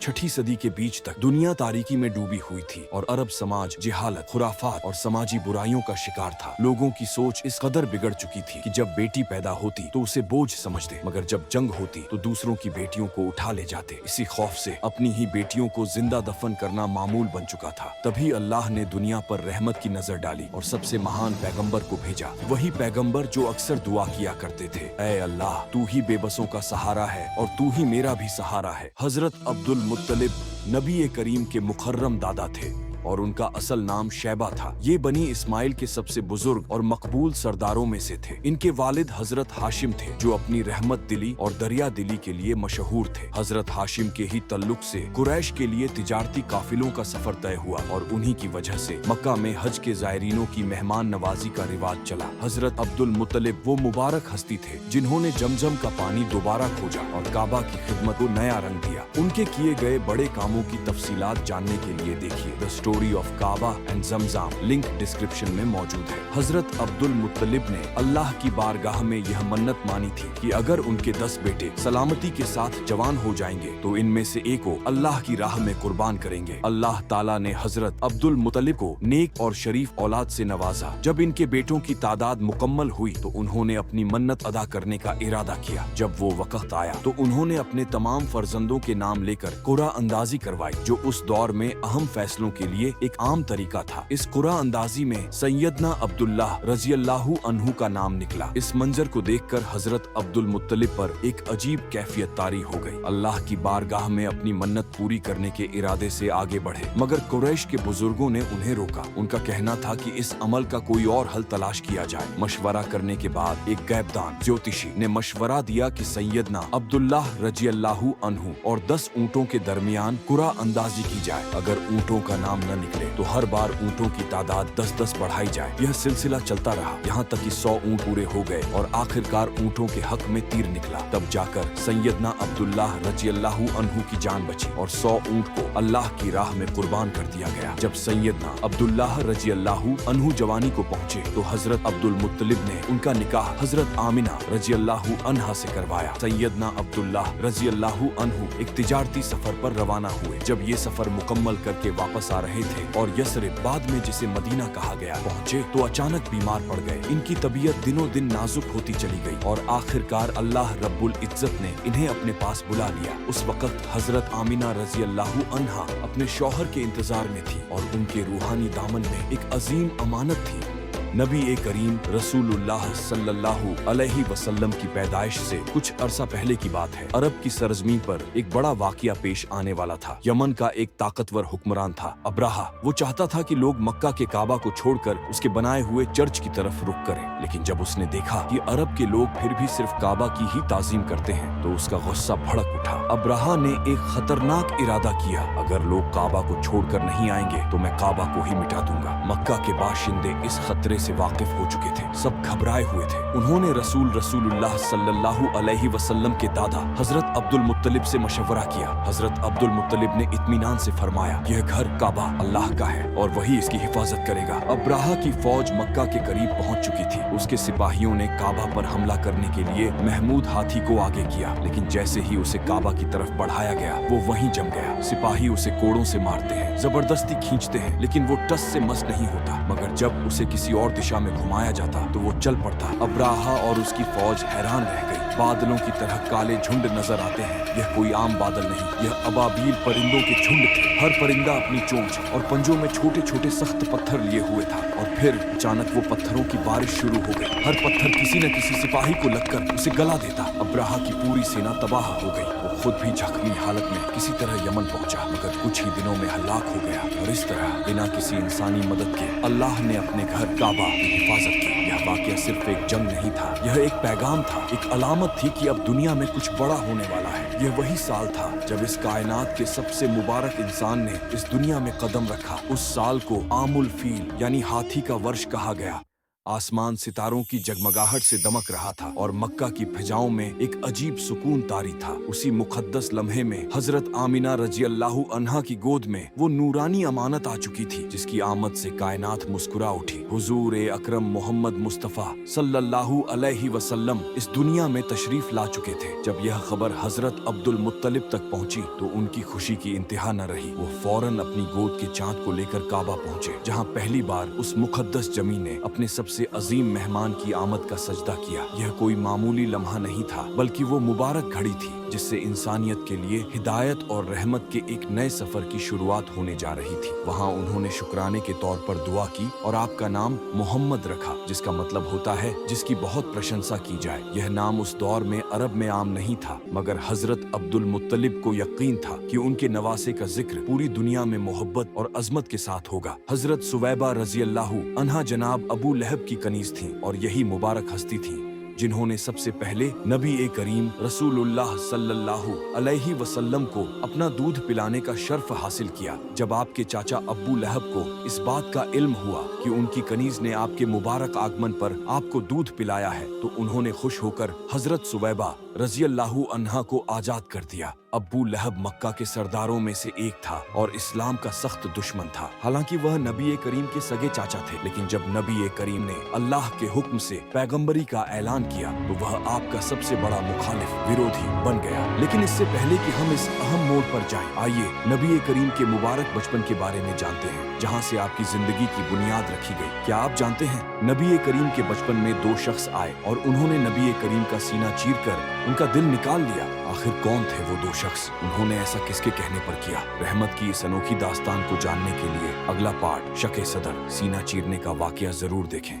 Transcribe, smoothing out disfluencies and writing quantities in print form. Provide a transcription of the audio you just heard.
छठी सदी के बीच तक दुनिया तारीकी में डूबी हुई थी और अरब समाज जिहालत, खुराफात और समाजी बुराइयों का शिकार था। लोगों की सोच इस कदर बिगड़ चुकी थी कि जब बेटी पैदा होती तो उसे बोझ समझते, मगर जब जंग होती तो दूसरों की बेटियों को उठा ले जाते। इसी खौफ से अपनी ही बेटियों को जिंदा दफन करना मामूल बन चुका था। तभी अल्लाह ने दुनिया पर रहमत की नजर डाली और सबसे महान पैगंबर को भेजा। वही पैगंबर जो अक्सर दुआ किया करते थे, ऐ अल्लाह, तू ही बेबसों का सहारा है और तू ही मेरा भी सहारा है। हजरत अब्दुल मुत्तलिब नबी करीम के मुकर्रम दादा थे और उनका असल नाम शैबा था। ये बनी इस्माइल के सबसे बुजुर्ग और मकबूल सरदारों में से थे। इनके वालिद हजरत हाशिम थे जो अपनी रहमत दिली और दरिया दिली के लिए मशहूर थे। हजरत हाशिम के ही तल्लुक से कुरैश के लिए तिजारती काफिलों का सफर तय हुआ और उन्हीं की वजह से मक्का में हज के जायरीनों की मेहमान नवाजी का रिवाज चला। हजरत अब्दुल मुत्तलिब वो मुबारक हस्ती थे जिन्होंने जमजम का पानी दोबारा खोजा और काबा की खिदमत को नया रंग दिया। उनके किए गए बड़े कामों की तफसीलात जानने के लिए देखिए story of Kaaba and Zamzam, link description में मौजूद है। हजरत अब्दुल मुत्तलिब ने अल्लाह की बारगाह में यह मन्नत मानी थी कि अगर उनके 10 बेटे सलामती के साथ जवान हो जाएंगे तो इनमें से एक को अल्लाह की राह में कुर्बान करेंगे। अल्लाह ताला ने हजरत अब्दुल मुत्तलिब को नेक और शरीफ औलाद से नवाजा। जब इनके बेटों की तादाद मुकम्मल हुई तो उन्होंने अपनी मन्नत अदा करने का इरादा किया। जब वो वक्त आया तो उन्होंने अपने तमाम फर्जंदों के नाम लेकर कुरा अंदाजी करवाई, जो उस दौर में अहम फैसलों के लिए एक आम तरीका था। इस कुरा अंदाजी में सैयदना अब्दुल्लाह रज़ियल्लाहु अन्हु का नाम निकला। इस मंजर को देखकर हजरत अब्दुल मुत्तलिब पर एक अजीब कैफियत तारी हो गई। अल्लाह की बारगाह में अपनी मन्नत पूरी करने के इरादे से आगे बढ़े, मगर कुरैश के बुजुर्गों ने उन्हें रोका। उनका कहना था कि इस अमल का कोई और हल तलाश किया जाए। मशवरा करने के बाद एक गैबदान ज्योतिषी ने मशवरा दिया कि सैयदना अब्दुल्लाह रज़ियल्लाहु अन्हु और 10 ऊँटों के दरमियान कुरा अंदाजी की जाए। अगर ऊँटों का नाम न निकले तो हर बार ऊँटों की तादाद 10-10 बढ़ाई जाए। यह सिलसिला चलता रहा यहाँ तक कि 100 ऊँट पूरे हो गए और आखिरकार ऊँटों के हक में तीर निकला। तब जाकर सैयदना अब्दुल्लाह रज़ियल्लाहु अन्हु की जान बची और 100 ऊँट को अल्लाह की राह में कुर्बान कर दिया गया। जब सैयदना अब्दुल्लाह रज़ियल्लाहु अन्हु जवानी को पहुँचे तो हजरत अब्दुल मुत्तलिब ने उनका निकाह हजरत आमिना रज़ियल्लाहु अन्हा से करवाया। सैयदना अब्दुल्लाह रज़ियल्लाहु अन्हु एक तिजारती सफर पर रवाना हुए। जब ये सफर मुकम्मल करके वापस आ रहे थे और यसरिब, बाद में जिसे मदीना कहा गया, पहुँचे तो अचानक बीमार पड़ गए। इनकी तबीयत दिनों दिन नाजुक होती चली गई और आखिरकार अल्लाह रब्बुल इज्जत ने इन्हें अपने पास बुला लिया। उस वक्त हजरत आमिना रज़ियल्लाहु अन्हा अपने शौहर के इंतजार में थी और उनके रूहानी दामन में एक अजीम अमानत थी। नबी करीम रसूलुल्लाह सल्लल्लाहु अलैहि वसल्लम की पैदाइश से कुछ अरसा पहले की बात है। अरब की सरजमीन पर एक बड़ा वाकया पेश आने वाला था। यमन का एक ताकतवर हुक्मरान था अब्राहा। वो चाहता था कि लोग मक्का के काबा को छोड़कर उसके बनाए हुए चर्च की तरफ रुख करें, लेकिन जब उसने देखा कि अरब के लोग फिर भी सिर्फ काबा की ही ताजीम करते हैं तो उसका गुस्सा भड़क उठा। अब्राहा ने एक खतरनाक इरादा किया, अगर लोग काबा को छोड़कर नहीं आएंगे तो मैं काबा को ही मिटा दूंगा। मक्का के बाशिंदे इस खतरे से वाकिफ हो चुके थे, सब घबराए हुए थे। उन्होंने रसूलुल्लाह सल्लल्लाहु अलैहि वसल्लम के दादा हजरत अब्दुल मुत्तलिब से मशवरा किया। हजरत अब्दुल मुत्तलिब ने इत्मीनान से फरमाया, यह घर काबा अल्लाह का है और वही इसकी हिफाजत करेगा। अब्राहा की फौज मक्का के करीब पहुंच चुकी थी। उसके सिपाहियों ने काबा पर हमला करने के लिए महमूद हाथी को आगे किया, लेकिन जैसे ही उसे काबा की तरफ बढ़ाया गया वो वहीं जम गया। सिपाही उसे कोड़ों से मारते हैं, जबरदस्ती खींचते हैं, लेकिन वो टस से मस नहीं होता। मगर जब उसे किसी और दिशा में घुमाया जाता तो वो चल पड़ता। अब्राहा और उसकी फौज हैरान रह गई। बादलों की तरह काले झुंड नजर आते हैं। यह कोई आम बादल नहीं, यह अबाबील परिंदों के झुंड थे। हर परिंदा अपनी चोंच और पंजों में छोटे छोटे सख्त पत्थर लिए हुए था और फिर अचानक वो पत्थरों की बारिश शुरू हो गई। हर पत्थर किसी न किसी सिपाही को लगकर उसे गला देता। अब्राहा की पूरी सेना तबाह हो गई। वो खुद भी जख्मी हालत में किसी तरह यमन पहुंचा, मगर कुछ ही दिनों में हलाक हो गया। और इस तरह बिना किसी इंसानी मदद के अल्लाह ने अपने घर काबा की हिफाजत की। यह वाकया सिर्फ एक जंग नहीं था, यह एक पैगाम था, एक अलामत थी कि अब दुनिया में कुछ बड़ा होने वाला है। यह वही साल था जब इस कायनात के सबसे मुबारक इंसान ने इस दुनिया में कदम रखा। उस साल को आमुल फील यानी हाथी का वर्ष कहा गया। आसमान सितारों की जगमगाहट से दमक रहा था और मक्का की फिजाओं में एक अजीब सुकून तारी था। उसी मुकद्दस लम्हे में हजरत आमिना रजी अल्लाहु अन्हा की गोद में वो नूरानी अमानत आ चुकी थी जिसकी आमद से कायनात मुस्कुरा उठी। हुजूर अकरम मोहम्मद मुस्तफ़ा सल्लल्लाहु अलैहि वसल्लम इस दुनिया में तशरीफ ला चुके थे। जब यह खबर हजरत अब्दुल मुत्तलिब तक पहुंची तो उनकी खुशी की इंतहा न रही। वो फौरन अपनी गोद के चांद को लेकर काबा पहुंचे, जहां पहली बार उस मुकद्दस जमी ने अपने सबसे अजीम मेहमान की आमद का सजदा किया। यह कोई मामूली लम्हा नहीं था, बल्कि वो मुबारक घड़ी थी जिससे इंसानियत के लिए हिदायत और रहमत के एक नए सफर की शुरुआत होने जा रही थी। वहाँ उन्होंने शुक्राने के तौर पर दुआ की और आपका नाम मोहम्मद रखा, जिसका मतलब होता है जिसकी बहुत प्रशंसा की जाए। यह नाम उस दौर में अरब में आम नहीं था, मगर हजरत अब्दुल मुत्तलिब को यकीन था कि उनके नवासे का जिक्र पूरी दुनिया में मोहब्बत और अजमत के साथ होगा। हजरत सुवैबा रजी अल्लाहु अन्हा जनाब अबू लहब की कनीज थीं और यही मुबारक हस्ती थीं जिन्होंने सबसे पहले नबी करीम रसूलुल्लाह सल्लल्लाहु अलैहि वसल्लम को अपना दूध पिलाने का शर्फ हासिल किया। जब आपके चाचा अब्बू लहब को इस बात का इल्म हुआ कि उनकी कनीज ने आपके मुबारक आगमन पर आपको दूध पिलाया है, तो उन्होंने खुश होकर हजरत सुवैबा रजी अल्लाहु अन्हा को आजाद कर दिया। अब्बू लहब मक्का के सरदारों में से एक था और इस्लाम का सख्त दुश्मन था। हालांकि वह नबी करीम के सगे चाचा थे, लेकिन जब नबी करीम ने अल्लाह के हुक्म से पैगंबरी का ऐलान किया तो वह आपका सबसे बड़ा मुखालिफ विरोधी बन गया। लेकिन इससे पहले कि हम इस अहम मोड़ पर जाएं, आइए नबी करीम के मुबारक बचपन के बारे में जानते हैं, जहाँ से आपकी जिंदगी की बुनियाद रखी गई। क्या आप जानते हैं नबी करीम के बचपन में दो शख्स आए और उन्होंने नबी करीम का सीना चीरकर उनका दिल निकाल लिया। आखिर कौन थे वो दो शख्स? उन्होंने ऐसा किसके कहने पर किया? रहमत की इस अनोखी दास्तान को जानने के लिए अगला पार्ट शके सदर सीना चीरने का वाकया जरूर देखें।